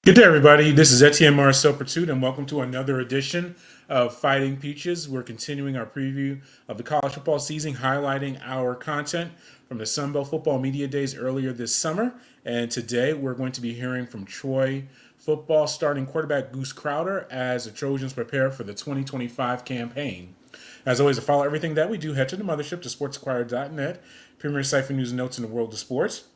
Good day, everybody. This is Etienne Marcel Pursuit, and welcome to another edition of Fighting Peaches. We're continuing our preview of the college football season, highlighting our content from the Sun Belt Football Media Days earlier this summer. And today we're going to be hearing from Troy football starting quarterback Goose Crowder as the Trojans prepare for the 2025 campaign. As always, to follow everything that we do, head to the mothership to sportsinquirer.net, premier site for news and notes in the world of sports.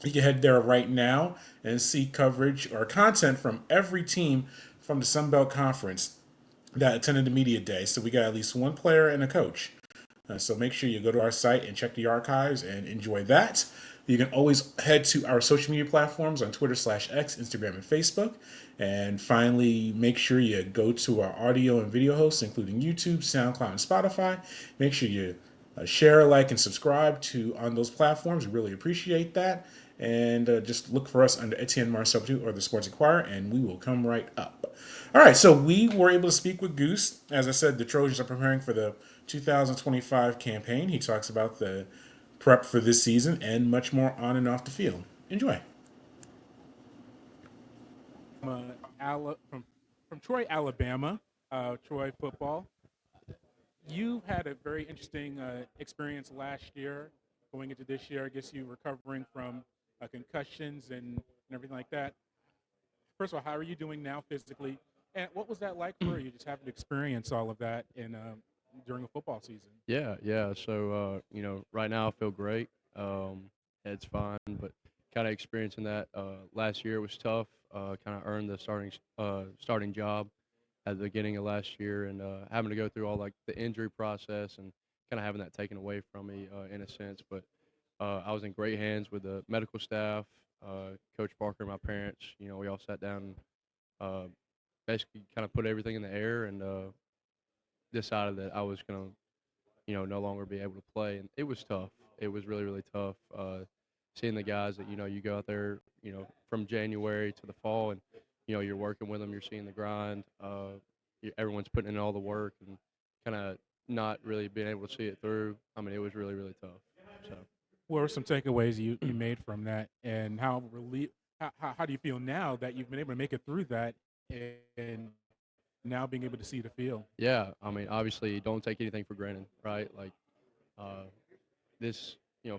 You can head there right now and see coverage or content from every team from the Sun Belt Conference that attended the media day. So we got at least one player and a coach. So make sure you go to our site and check the archives and enjoy that. You can always head to our social media platforms on Twitter/X, Instagram, and Facebook. And finally, make sure you go to our audio and video hosts, including YouTube, SoundCloud, and Spotify. Make sure you share, like, and subscribe to on those platforms. We really appreciate that. And just look for us under Etienne Marcel or the Sports Inquirer, and we will come right up. All right, so we were able to speak with Goose. As I said, the Trojans are preparing for the 2025 campaign. He talks about the prep for this season and much more on and off the field. Enjoy. From Troy, Alabama, Troy football. You had a very interesting experience last year going into this year. I guess you recovering from concussions and everything like that. First of all, how are you doing now physically? And what was that like for you, just having to experience all of that during a football season? Yeah, yeah. So, right now I feel great. Head's fine, but kind of experiencing that last year was tough. Kind of earned the starting job at the beginning of last year, and having to go through all like the injury process and kind of having that taken away from me in a sense. But I was in great hands with the medical staff, Coach Parker, and my parents. We all sat down and basically kind of put everything in the air and decided that I was gonna no longer be able to play. And it was tough. It was really, really tough. Seeing the guys that, you go out there, from January to the fall and, you're working with them, you're seeing the grind. Everyone's putting in all the work and kind of not really being able to see it through. I mean, it was really, really tough. So, What were some takeaways you made from that, and how do you feel now that you've been able to make it through that and now being able to see the field? yeah, I mean, obviously, don't take anything for granted, right? Like, uh, this,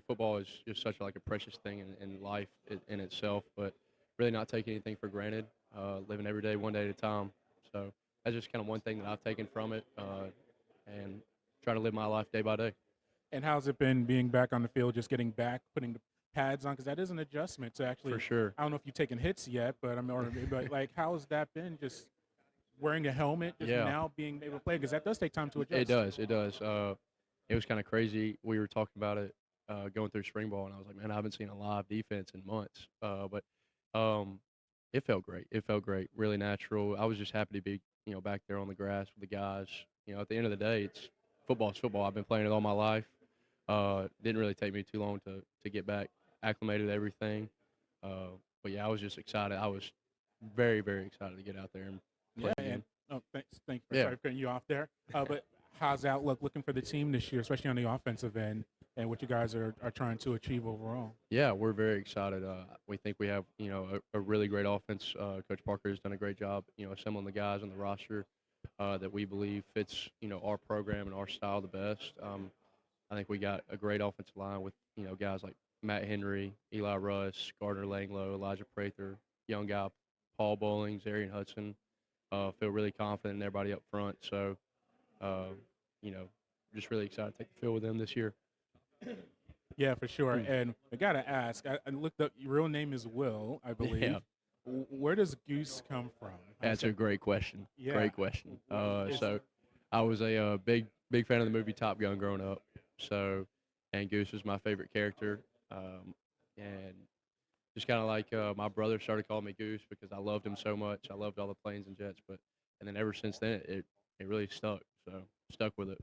football is just such like a precious thing in life in itself, but really not taking anything for granted, living every day one day at a time. So that's just kind of one thing that I've taken from it, and trying to live my life day by day. And how's it been being back on the field, just getting back, putting the pads on? Because that is an adjustment to For actually. sure. I don't know if you've taken hits yet, but but like, how has that been? Just wearing a helmet, just Yeah, now being able to play, because that does take time to it adjust. does. It does. It was kind of crazy. We were talking about it going through spring ball, and I was like, man, I haven't seen a live defense in months. But um, it felt great. It felt great. Really natural. I was just happy to be, back there on the grass with the guys. At the end of the day, it's football. It's football. I've been playing it all my life. Didn't really take me too long to get back acclimated to everything. But yeah, I was just excited. I was very, very excited to get out there and play Yeah, and again. thanks for Yeah. sorry for cutting you off there. But how's the outlook looking for the team this year, especially on the offensive end, and what you guys are trying to achieve overall? Yeah, we're very excited. We think we have, a really great offense. Coach Parker has done a great job, assembling the guys on the roster that we believe fits, our program and our style the best. I think we got a great offensive line with, guys like Matt Henry, Eli Russ, Gardner Langlow, Elijah Prather, young guy Paul Bowling, Arian Hudson. Feel really confident in everybody up front. So, uh, you know, just really excited to take the field with them this year. Yeah, for sure. And I gotta ask, I looked up your real name is Will, I believe. Yeah, Where does Goose come from? I that's a said, great question. yeah. Great question. Is So I was a big fan of the movie Top Gun growing up. So, and Goose was my favorite character. And just kind of like my brother started calling me Goose because I loved him so much. I loved all the planes and jets. And then ever since then, it really stuck. So stuck with it.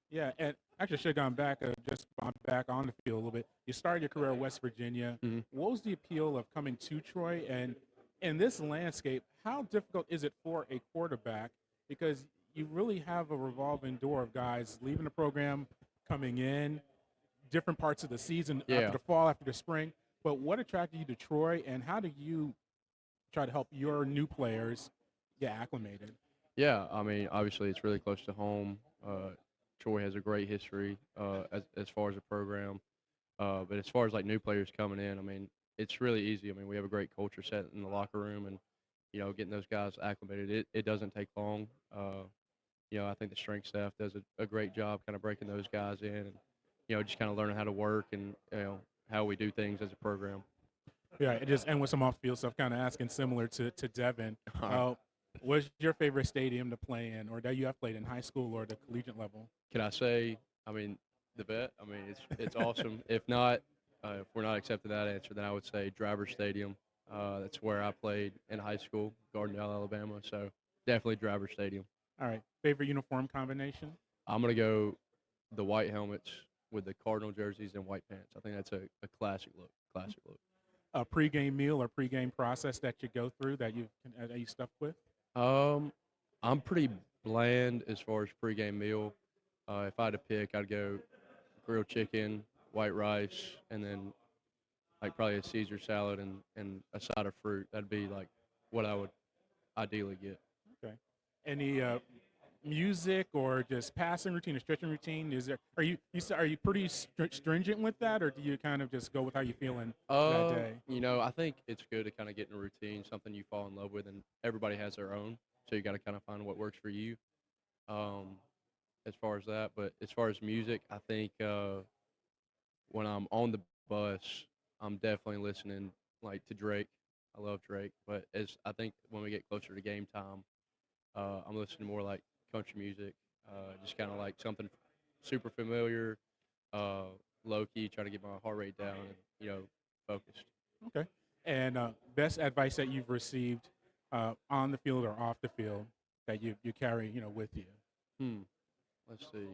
Yeah, and actually should have gone back, just gone back on the field a little bit. You started your career at West Virginia. Mhm. What was the appeal of coming to Troy? And in this landscape, how difficult is it for a quarterback? Because you really have a revolving door of guys leaving the program, coming in, different parts of the season, after Yeah. the fall, after the spring. But what attracted you to Troy, and how do you try to help your new players get acclimated? Yeah, I mean, obviously it's really close to home. Troy has a great history as far as a program. But as far as like new players coming in, I mean, it's really easy. I mean, we have a great culture set in the locker room, and getting those guys acclimated, it doesn't take long. I think the strength staff does a great job kind of breaking those guys in, and just kind of learning how to work and how we do things as a program. Yeah, it just and with some off-field stuff, kind of asking similar to Devin. All right. What's your favorite stadium to play in, or that you have played in high school or the collegiate level? Can I say? I mean, the vet. I mean, it's awesome. If not, if we're not accepting that answer, then I would say Driver Stadium. That's where I played in high school, Gardendale, Alabama. So definitely Driver Stadium. All right, favorite uniform combination? I'm gonna go the white helmets with the Cardinal jerseys and white pants. I think that's a classic look. Classic look. A pregame meal or pregame process that you go through that you stuck with? I'm pretty bland as far as pregame meal. If I had to pick, I'd go grilled chicken, white rice, and then like probably a Caesar salad and a side of fruit. That'd be like what I would ideally get. Okay. Any music or just passing routine or stretching routine? Is there are you pretty stringent with that, or do you kind of just go with how you're feeling that day? I think it's good to kind of get in a routine, something you fall in love with, and everybody has their own. So you got to kind of find what works for you. Um, as far as that, but as far as music, I think when I'm on the bus, I'm definitely listening like to Drake. I love Drake, but as I think when we get closer to game time, I'm listening more like country music, just kind of like something super familiar, uh, low key, trying to get my heart rate down and focused. Okay. And best advice that you've received on the field or off the field that you carry with you, Hmm. Let's see.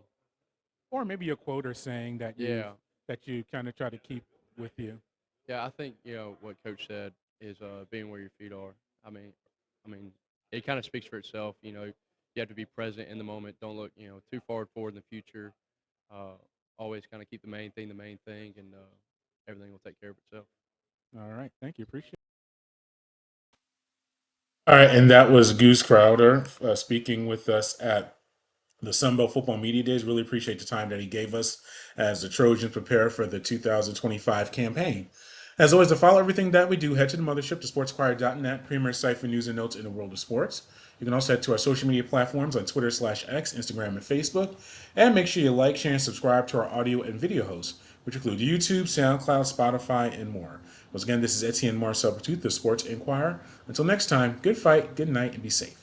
or maybe a quote or saying Yeah, that you kind of try to keep with you. yeah. I think what Coach said is being where your feet are. I mean, I mean, it kind of speaks for itself. You have to be present in the moment. Don't look too far forward in the future. Uh, Always kind of keep the main thing, and everything will take care of itself. All right. Thank you. Appreciate it. All right, and that was Goose Crowder speaking with us at the Sunbelt Football Media Days. Really appreciate the time that he gave us as the Trojans prepare for the 2025 campaign. As always, to follow everything that we do, head to the mothership, to sportsinquirer.net, premier site for news and notes in the world of sports. You can also head to our social media platforms on Twitter/X, Instagram, and Facebook. And make sure you like, share, and subscribe to our audio and video hosts, which include YouTube, SoundCloud, Spotify, and more. Once again, this is Etienne Marcel Petute, the Sports Inquirer. Until next time, good fight, good night, and be safe.